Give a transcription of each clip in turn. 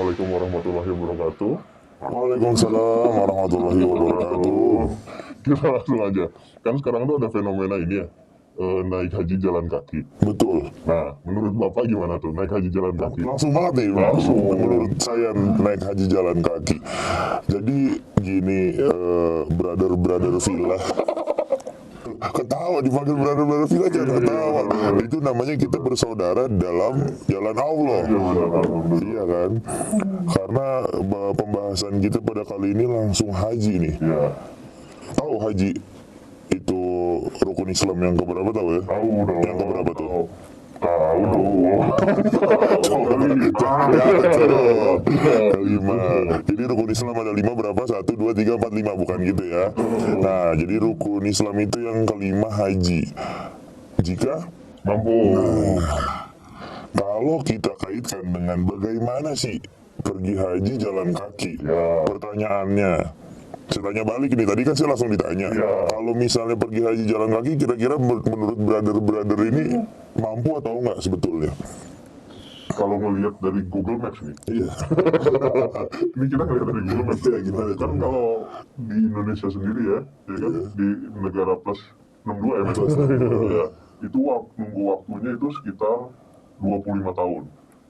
Assalamualaikum warahmatullahi wabarakatuh. Waalaikumsalam warahmatullahi wabarakatuh. Kita langsung aja. Kan sekarang tuh ada fenomena ini ya, naik haji jalan kaki. Betul. Nah, menurut Bapak gimana tuh naik haji jalan kaki? Langsung banget nih. Langsung. Menurut saya naik haji jalan kaki. Jadi gini, brother villa. Ketawa dipanggil brother villa, jangan ketawa. Itu namanya kita bersaudara dalam jalan Allah. Iya kan? Karena pembahasan kita pada kali ini langsung haji nih. Ya, Tahu haji itu rukun Islam yang keberapa, tahu ya? tahu dong. Yang keberapa tuh? Tahu dong. Kelima. Jadi rukun Islam ada 5 berapa? 1, 2, 3, 4, 5, bukan gitu ya. Nah, jadi rukun Islam itu yang kelima haji. Jika Mampu. kalau kita kaitkan dengan bagaimana sih pergi haji jalan kaki, Ya. pertanyaannya, saya tanya balik nih, tadi kan saya langsung ditanya, Ya. kalau misalnya pergi haji jalan kaki, kira-kira menurut brother ini mampu atau enggak sebetulnya? Kalau ngelihat dari Google Maps nih, Iya. ini kita ngelihat dari Google Maps Ya, gimana kan tuh? kalau di Indonesia sendiri ya kan di negara plus 62 ya, Mas? Ya, itu nunggu waktunya itu sekitar 25 tahun.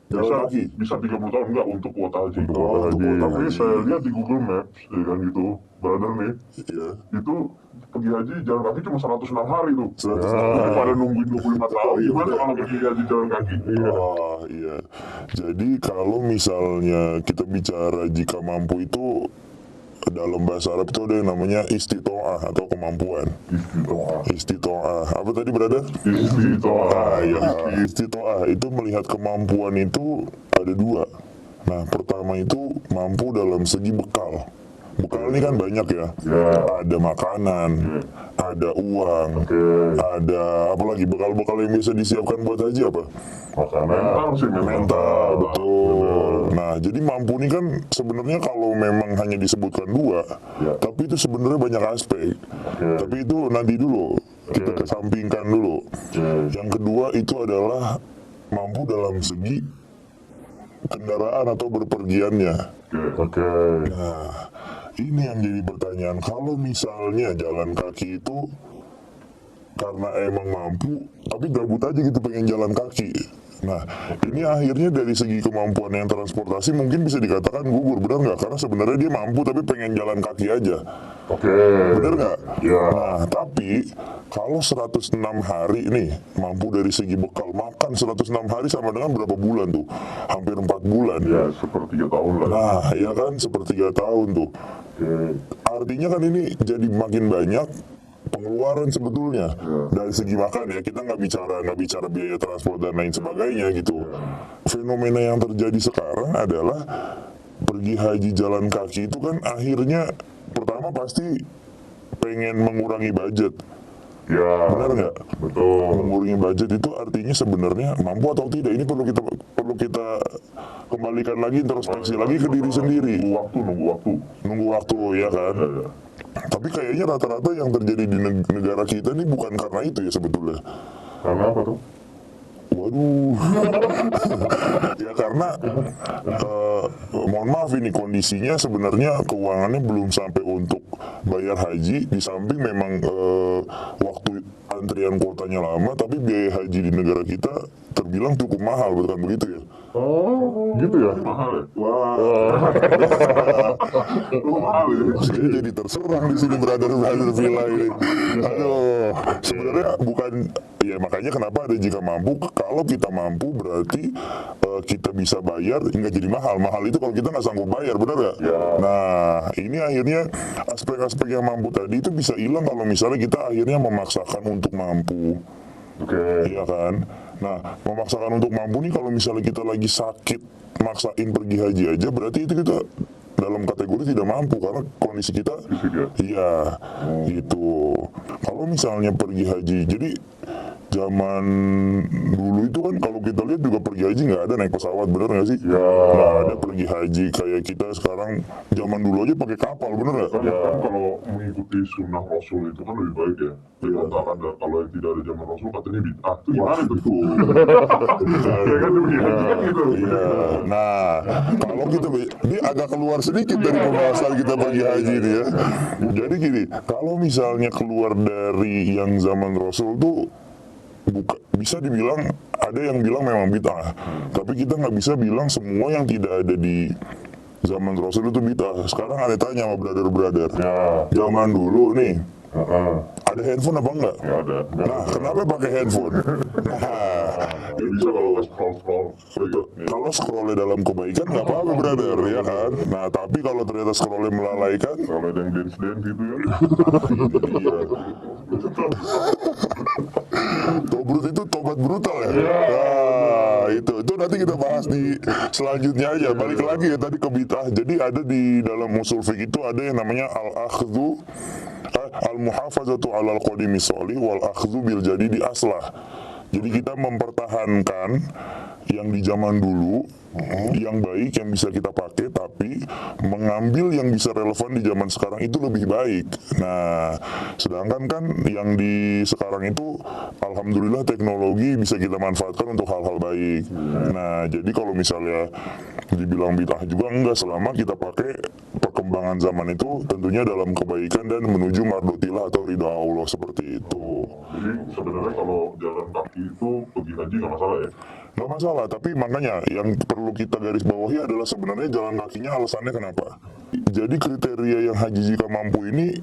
Jalan Bisa, kaki? bisa 30 tahun enggak untuk kuota haji. Untuk kuota haji. Tapi saya lihat di Google Maps ya kan gitu, brother nih, Iya. itu pergi haji jalan kaki cuma 106 hari tuh. 106 hari. Pada nungguin 25 tahun, iya, gimana bener. kalau pergi haji jalan kaki? Oh iya. Jadi kalau misalnya kita bicara jika mampu itu dalam bahasa Arab itu ada yang namanya istitoah atau kemampuan. Istitoah. Apa tadi brother? Ah ya, istitoah itu melihat kemampuan itu ada 2. Nah pertama itu mampu dalam segi bekal. Bekal ini kan banyak ya. Ya. Ada makanan, ada uang, ada apalagi bekal-bekal yang bisa disiapkan buat haji apa? Mental sih, Mental, betul. Nah, jadi mampu ini kan sebenarnya kalau memang hanya disebutkan 2, Ya. tapi itu sebenarnya banyak aspek. Tapi itu nanti dulu, kita kesampingkan dulu. Yang kedua itu adalah mampu dalam segi kendaraan atau berpergiannya. Oke. Nah, ini yang jadi pertanyaan. Kalau misalnya jalan kaki itu karena emang mampu, tapi gabut aja gitu pengen jalan kaki. Nah, ini akhirnya dari segi kemampuan yang transportasi mungkin bisa dikatakan gugur, benar nggak? Karena sebenarnya dia mampu tapi pengen jalan kaki aja. Oke. Bener nggak? Ya. Nah, tapi kalau 106 hari nih mampu dari segi bekal, makan 106 hari sama dengan berapa bulan tuh? Hampir 4 bulan. Ya, sepertiga tahun lah. Nah, ya kan sepertiga tahun tuh. Oke. Artinya kan ini jadi makin banyak pengeluaran sebetulnya dari segi makan ya, kita nggak bicara biaya transport dan lain sebagainya gitu. Fenomena yang terjadi sekarang adalah pergi haji jalan kaki itu kan akhirnya pertama pasti pengen mengurangi budget. Ya. Benar nggak? Betul. Mengurangi budget itu artinya sebenarnya mampu atau tidak, ini perlu kita kembalikan lagi, introspeksi lagi ke diri sendiri. Nunggu waktu ya kan. Ya. Tapi kayaknya rata-rata yang terjadi di negara kita ini bukan karena itu ya sebetulnya. Karena apa tuh? Waduh. Ya karena mohon maaf ini kondisinya sebenarnya keuangannya belum sampai untuk bayar haji, di samping memang waktu antrian kuotanya lama, tapi biaya haji di negara kita terbilang cukup mahal, bukan begitu ya? Oh, gitu ya? Mahal ya? Wah, Mahal ya? saya jadi terserang di sini brother villa ini. Aduh, sebenarnya bukan ya, makanya kenapa ada jika mampu. Kalau kita mampu berarti kita bisa bayar, nggak jadi mahal. Mahal itu kalau kita nggak sanggup bayar, benar nggak? Ya. Nah, ini akhirnya aspek-aspek yang mampu tadi itu bisa hilang kalau misalnya kita akhirnya memaksakan untuk mampu. Oke. Iya kan? Nah, memaksakan untuk mampu nih kalau misalnya kita lagi sakit, maksain pergi haji aja, berarti itu kita dalam kategori tidak mampu karena kondisi kita, Fisik ya? iya, gitu. Kalau misalnya pergi haji, jadi zaman dulu itu kan kalau kita lihat juga pergi haji nggak ada naik pesawat, bener nggak sih? Ya. Nggak ada pergi haji kayak kita sekarang. Zaman dulu aja pakai kapal, bener nggak? Kan kalau mengikuti sunnah Rasul itu kan lebih baik ya. Dikatakan kalau yang tidak ada zaman Rasul katanya bid'ah. Itu gimana itu? Ya kan begitu kan gitu. Iya. Nah, kalau kita ini agak keluar sedikit dari pembahasan kita pergi haji nih ya. Jadi gini, kalau misalnya keluar dari yang zaman Rasul tuh bisa dibilang ada yang bilang memang bid'ah, tapi kita nggak bisa bilang semua yang tidak ada di zaman Rasul itu bid'ah. Sekarang ada tanya sama brother-brother, zaman dulu nih ada handphone apa enggak? Ya ada. Nah, kenapa pakai handphone? Nah, Ya bisa kalau scroll. kalau scrollnya dalam kebaikan nggak apa-apa brother, ya kan? Nah, tapi kalau ternyata scrollnya melalaikan, Kalau ada yang dance gitu ya. iya. Tobrut itu tobat brutal ya? Nah, itu nanti kita bahas di selanjutnya aja. Balik lagi ya tadi ke bid'ah. Jadi ada di dalam usul fiqh itu ada yang namanya al-akhdhu al-muhafazatu 'alal qadimi sholih wal akhdhu bil jadidi aslah. Jadi kita mempertahankan yang di zaman dulu, yang baik, yang bisa kita pakai, tapi mengambil yang bisa relevan di zaman sekarang itu lebih baik. Nah, sedangkan kan yang di sekarang itu alhamdulillah teknologi bisa kita manfaatkan untuk hal-hal baik. Nah, jadi kalau misalnya dibilang bid'ah juga enggak, selama kita pakai perkembangan zaman itu tentunya dalam kebaikan dan menuju mardotillah atau ridha Allah, seperti itu. Jadi sebenarnya kalau jalan kaki itu pergi haji nggak masalah ya. Nggak masalah, tapi makanya yang perlu kita garis bawahi adalah sebenarnya jalan kakinya alasannya kenapa. Jadi kriteria yang haji jika mampu ini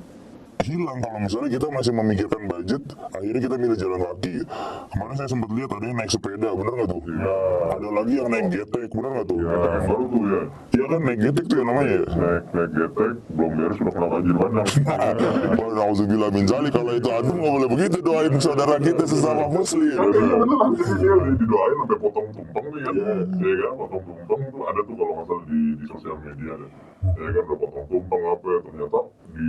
hilang kalau misalnya kita masih memikirkan budget, akhirnya kita milih jalan kaki. Kemarin saya sempat lihat ada yang naik sepeda, bener nggak tuh? Ya. Ada lagi yang naik getek, bener nggak tuh? Ya, yang baru tuh ya. Iya kan, naik getek tuh yang namanya ya? Naik getek, belum beres udah kena banjir bandang. Wah, na'udzubillah min zalik, kalau itu antum nggak boleh begitu, doain saudara kita sesama muslim. Iya bener, iya didoain sampai potong tumpeng nih kan. Ya kan, potong tumpeng tuh ada tuh kalau nggak salah di sosial media ada. Ya kan, udah potong tumpeng apa ya, ternyata di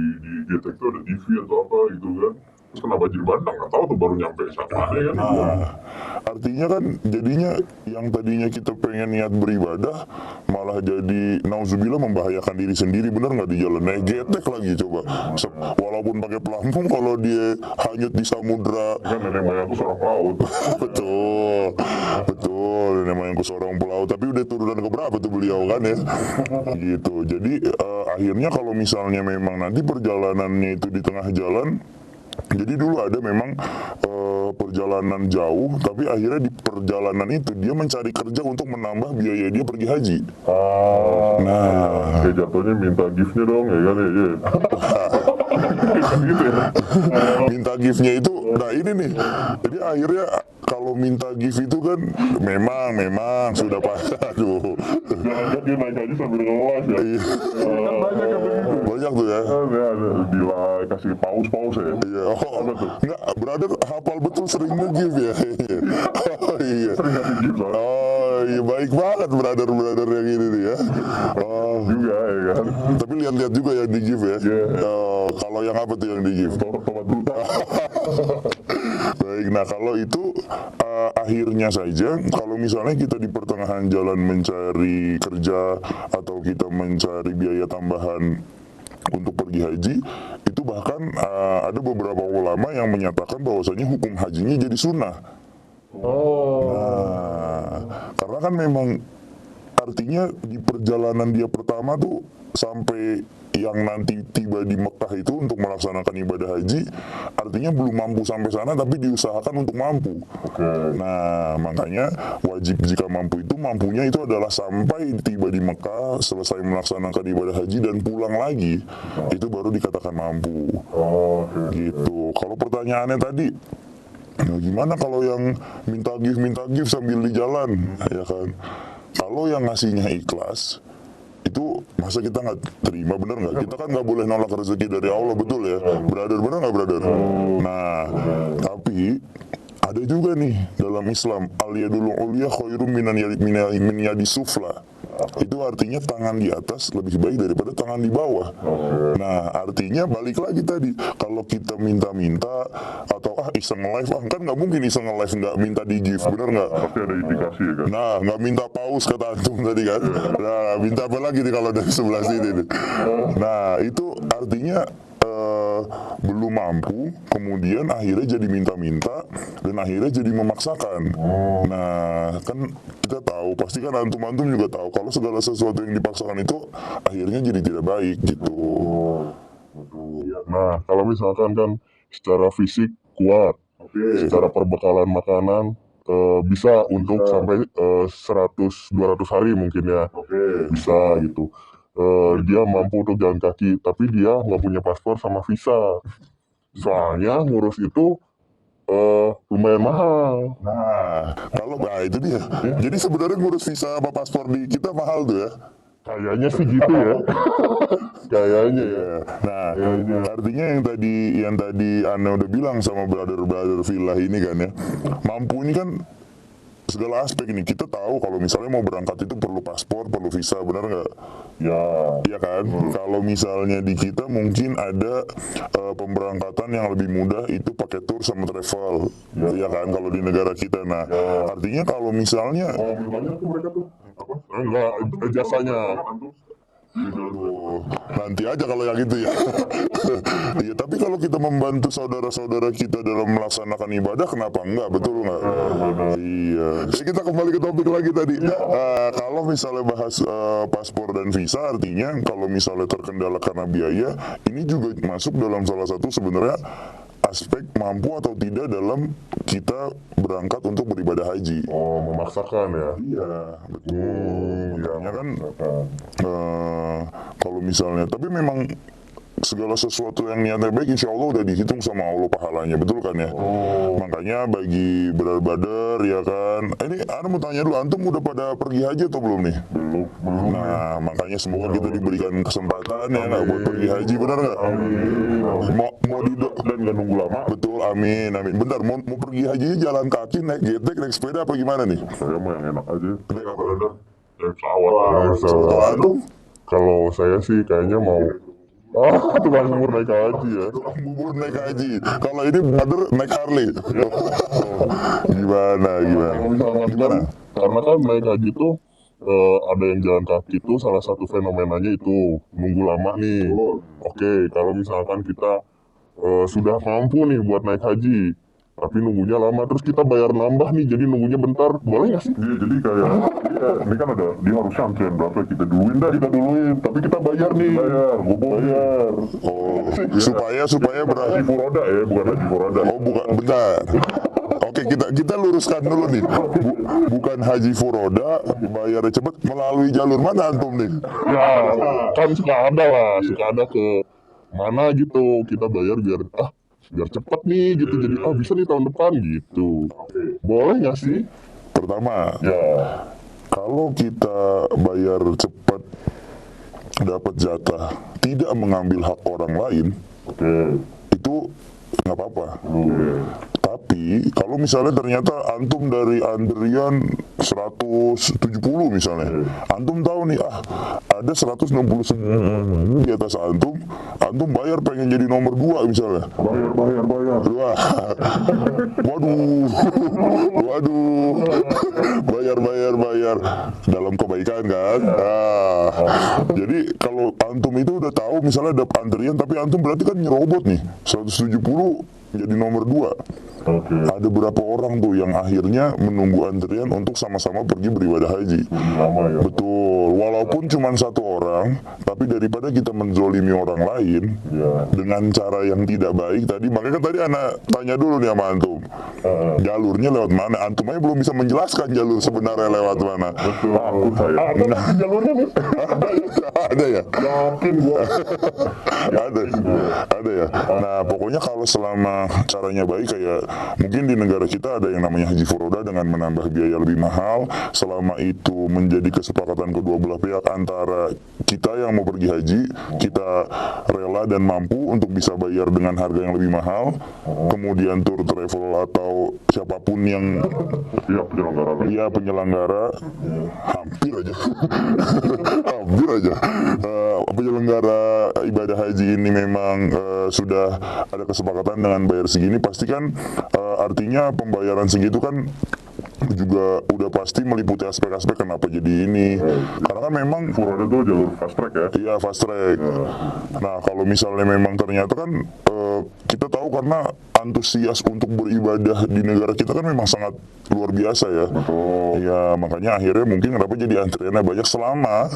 getek tuh ada TV atau apa gitu kan. Terus kena banjir bandang, nggak tahu tuh baru nyampe siapa ya kan. Nah, artinya kan jadinya yang tadinya kita pengen niat beribadah malah jadi nauzubillah membahayakan diri sendiri, bener nggak? Di jalan naik getek lagi coba. Walaupun pakai pelampung, kalau dia hanyut di samudra, Kan nenek moyangku seorang pelaut. betul nenek moyangku seorang pelaut, tapi udah turunan ke berapa tuh beliau kan ya, gitu. Jadi akhirnya kalau misalnya memang nanti perjalanannya itu di tengah jalan, jadi dulu ada memang perjalanan jauh, tapi akhirnya di perjalanan itu dia mencari kerja untuk menambah biaya dia pergi haji. Nah, Kayak jatuhnya minta gift-nya dong ya kan ya. Gitu ya. minta gift-nya itu, nah ini nih, jadi akhirnya kalau minta gift itu kan memang sudah aduh, Jangan dia naik haji sambil ngelas ya. iya, Kan banyak yang begitu. banyak tuh ya. Ya, gila kasih paus ya. Iya, enggak, brother hafal betul, sering nge-give ya. Oh iya. Sering ngasih gift soalnya Oh iya, baik banget brother yang ini nih ya. Oh, juga ya kan. tapi lihat-lihat juga yang di-give ya. Iya. Oh, kalau yang apa tuh yang di-give? Tomat brutal. Baik, nah kalau itu akhirnya saja, kalau misalnya kita di pertengahan jalan mencari kerja atau kita mencari biaya tambahan untuk pergi haji, itu bahkan ada beberapa ulama yang menyatakan bahwasanya hukum hajinya jadi sunnah. Nah, karena kan memang artinya di perjalanan dia pertama tuh sampai yang nanti tiba di Mekah itu untuk melaksanakan ibadah haji, artinya belum mampu sampai sana tapi diusahakan untuk mampu. Nah, makanya wajib jika mampu itu, mampunya itu adalah sampai tiba di Mekah, selesai melaksanakan ibadah haji dan pulang lagi, itu baru dikatakan mampu. Gitu. Kalau pertanyaannya tadi, nah gimana kalau yang minta gift sambil di jalan, ya kan? Kalau yang ngasihnya ikhlas, itu masa kita nggak terima, bener nggak? Kita kan nggak boleh nolak rezeki dari Allah, betul ya, brother, bener nggak brother? Nah, tapi ada juga nih dalam Islam, al yadul ulya khairum min yadi sufla. Itu artinya tangan di atas lebih baik daripada tangan di bawah. Nah, artinya balik lagi tadi, kalau kita minta-minta atau iseng live, kan nggak mungkin iseng live nggak minta di gift, bener nggak? Pasti ada indikasi ya kan. Nah, nggak minta paus kata antum tadi kan. Nah, minta apa lagi nih kalau dari sebelah sini nih. Nah, itu artinya belum mampu, kemudian akhirnya jadi minta-minta dan akhirnya jadi memaksakan. Nah, kan kita tahu, pasti kan antum-antum juga tahu kalau segala sesuatu yang dipaksakan itu akhirnya jadi tidak baik gitu. Nah, kalau misalkan kan secara fisik kuat, secara perbekalan makanan bisa untuk sampai 100-200 hari mungkin ya, bisa gitu. Dia mampu untuk jalan kaki, tapi dia nggak punya paspor sama visa. Soalnya ngurus itu lumayan mahal. Nah, itu dia. Jadi sebenarnya ngurus visa apa paspor di kita mahal tuh ya. Kayaknya sih gitu ya. Kayaknya ya. Nah, artinya yang tadi Anda udah bilang sama brother Villa ini kan ya, mampu ini kan segala aspek ini. Kita tahu kalau misalnya mau berangkat itu perlu paspor, perlu visa, benar nggak? Ya. Iya kan? Kalau misalnya di kita mungkin ada pemberangkatan yang lebih mudah itu pakai tour sama travel, ya kan? Kalau di negara kita, nah artinya kalau misalnya Banyak tuh mereka tuh. Apa? Enggak, jasanya. nanti aja kalau yang itu ya. Iya, tapi kalau kita membantu saudara-saudara kita dalam melaksanakan ibadah, kenapa enggak? Betul nggak? Iya. Jadi kita kembali ke topik lagi tadi. Kalau misalnya bahas paspor dan visa, artinya kalau misalnya terkendala karena biaya, ini juga masuk dalam salah satu sebenarnya aspek mampu atau tidak dalam kita berangkat untuk beribadah haji. Oh, memaksakan ya? Iya, betul. Makanya kan kalau misalnya, tapi memang segala sesuatu yang niatnya baik insya Allah udah dihitung sama Allah pahalanya, betul kan ya? Makanya bagi brother ya kan, ini Anda mau tanya dulu, antum udah pada pergi haji atau belum nih? Belum. Nah, makanya semoga kita diberikan kesempatan ya nggak buat pergi haji, benar nggak? Mau Dan nggak nunggu lama. betul, amin. Bentar, mau pergi haji jalan kaki, naik getek, naik sepeda apa gimana nih? Saya mah yang enak aja. Naik apa? Naik pesawat. Antum? Kalau saya sih kayaknya mau tukang umur naik haji ya. Bubur naik haji. Kalau ini brother naik Harley. Gimana? Kalau misalkan kan, karena kan naik haji tuh ada yang jalan kaki tuh salah satu fenomenanya itu nunggu lama nih. Oke, kalau misalkan kita sudah mampu nih buat naik haji, tapi nunggunya lama, terus kita bayar nambah nih, jadi nunggunya bentar, boleh nggak sih? Iya, jadi kayak ini kan ada, dia harus sampein berapa kita duluin, tapi kita bayar nih. Bayar. Oh, supaya berarti. Haji furoda ya, bukan haji furoda. Oh, bukan, bentar. Oke, kita luruskan dulu nih. Bukan haji furoda, bayarnya cepet melalui jalur mana antum nih? Ya, kan suka ada ke mana gitu, kita bayar biar cepet nih gitu, jadi bisa nih tahun depan gitu. Boleh nggak sih? Pertama, Ya. kalau kita bayar cepat dapat jatah, tidak mengambil hak orang lain, itu nggak apa-apa. Tapi kalau misalnya ternyata antum dari antrian 170 misalnya, antum tahu nih ada 169 di atas antum bayar pengen jadi nomor 2 misalnya. Bayar. Wah, waduh, bayar dalam kebaikan kan. Jadi kalau antum itu udah tahu misalnya ada antrian, tapi antum berarti kan nyerobot nih 170 jadi nomor 2. Ada berapa orang tuh yang akhirnya menunggu antrian untuk sama-sama pergi beribadah haji. Lama ya. Betul, walaupun cuma 1 orang, tapi daripada kita menzolimi orang lain dengan cara yang tidak baik tadi, makanya kan tadi anak tanya dulu nih sama antum, jalurnya lewat mana? Antum aja belum bisa menjelaskan jalur sebenarnya lewat mana. Betul. Jalurnya nih. Ada ya? Yakin gua. Ada ya. Nah, pokoknya kalau selama caranya baik, kayak mungkin di negara kita ada yang namanya haji furoda dengan menambah biaya lebih mahal, selama itu menjadi kesepakatan kedua belah pihak antara kita yang mau pergi haji, kita rela dan mampu untuk bisa bayar dengan harga yang lebih mahal, kemudian tour travel atau siapapun yang penyelenggara hampir aja penyelenggara ibadah haji ini memang sudah ada kesepakatan dengan bayar segini, pasti kan artinya pembayaran segitu kan juga udah pasti meliputi aspek-aspek kenapa jadi ini, karena kan memang Furoda tuh jalur fast track ya. iya fast track. Nah kalau misalnya memang ternyata kan kita tahu karena antusias untuk beribadah di negara kita kan memang sangat luar biasa ya. Ya makanya akhirnya mungkin kenapa jadi antriannya banyak, selama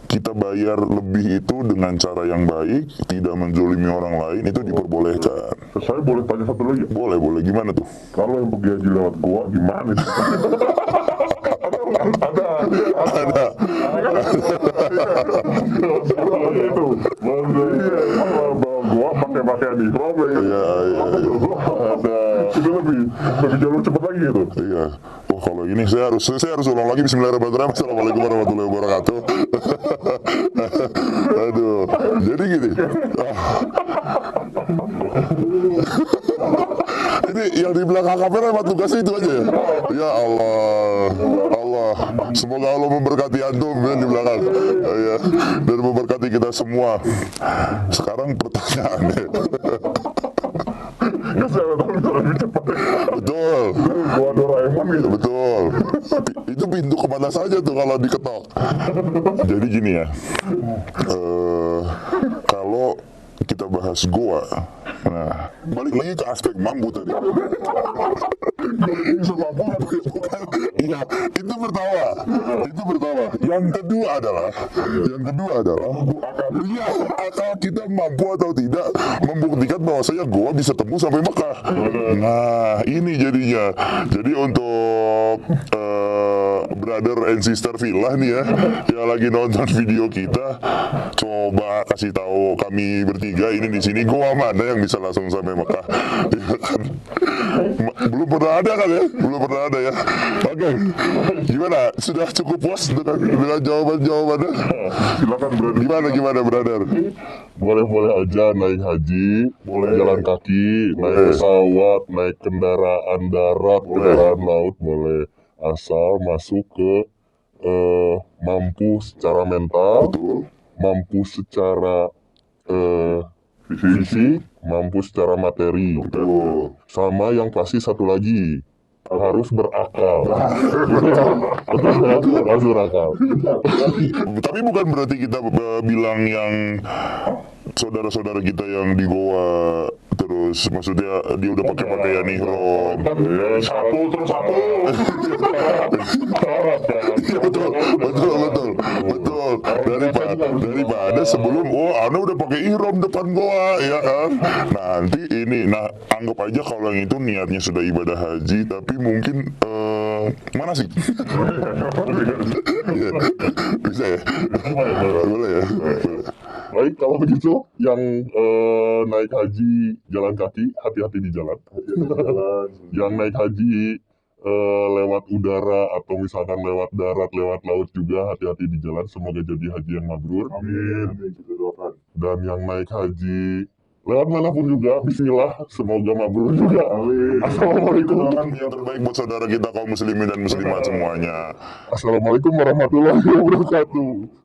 kita bayar lebih itu dengan cara yang baik, tidak menzolimi orang lain, itu diperbolehkan. Saya boleh tanya satu lagi? Boleh, gimana tuh? Kalau yang pergi haji lewat gua gimana sih? Ada. Itu. Bawa gua pakai pakaian ihram ya. Iya. Ada. Itu lebih jalur cepat lagi gitu. Iya. Wah kalau ini saya harus ulang lagi. Bismillahirrahmanirrahim. Assalamualaikum warahmatullahi wabarakatuh. Aduh. Jadi gini. Ini yang di belakang kamera emang tugasnya itu aja ya. Ya Allah. Semoga Allah memberkati antum ya di belakang. Ya. Dan memberkati kita semua. Sekarang pertanyaannya. Lebih cepat. Betul. Gua Doraemon gitu. Betul. Itu pintu kemana saja tuh kalau diketok. Jadi gini ya. Kalau kita bahas goa, nah balik lagi ke aspek mampu tadi. Iya, itu pertama. Yang kedua adalah iya, akal kita mampu atau tidak membuktikan bahwasanya goa bisa tembus sampai Mekah. Nah, ini jadinya. Jadi untuk brother and sister Villa nih ya, yang lagi nonton video kita, coba kasih tahu kami bertiga ini di sini goa mana yang bisa langsung sampai Mekah. Ya kan? Belum pernah ada kan ya? Oke. Gimana? Sudah cukup puas dengan jawabannya? Silakan brother. Gimana brother? Boleh aja naik haji, boleh jalan kaki, naik pesawat, naik kendaraan darat, kendaraan laut, boleh. Asal masuk ke mampu secara mental, mampu secara fisik, mampu secara materi. Sama yang pasti satu lagi, harus berakal. Harus berakal. Tapi bukan berarti kita bilang yang saudara-saudara kita yang di Goa terus maksudnya dia udah pakai pakaian ihram. Satu. Betul. Daripada sebelum Anda udah pakai ihram depan Goa ya kan. Nanti ini anggap aja kalau yang itu niatnya sudah ibadah haji tapi mungkin mana sih? Bisa ya? Boleh ya? Baik, kalau begitu yang naik haji jalan kaki, hati-hati di jalan. Yang naik haji lewat udara atau misalkan lewat darat, lewat laut juga, hati-hati di jalan. Semoga jadi haji yang mabrur. Amin. Dan yang naik haji lewat manapun juga, bismillah, semoga mabrur juga. Amin. Assalamualaikum. Yang terbaik buat saudara kita kaum muslimin dan muslimat semuanya. Assalamualaikum warahmatullahi wabarakatuh.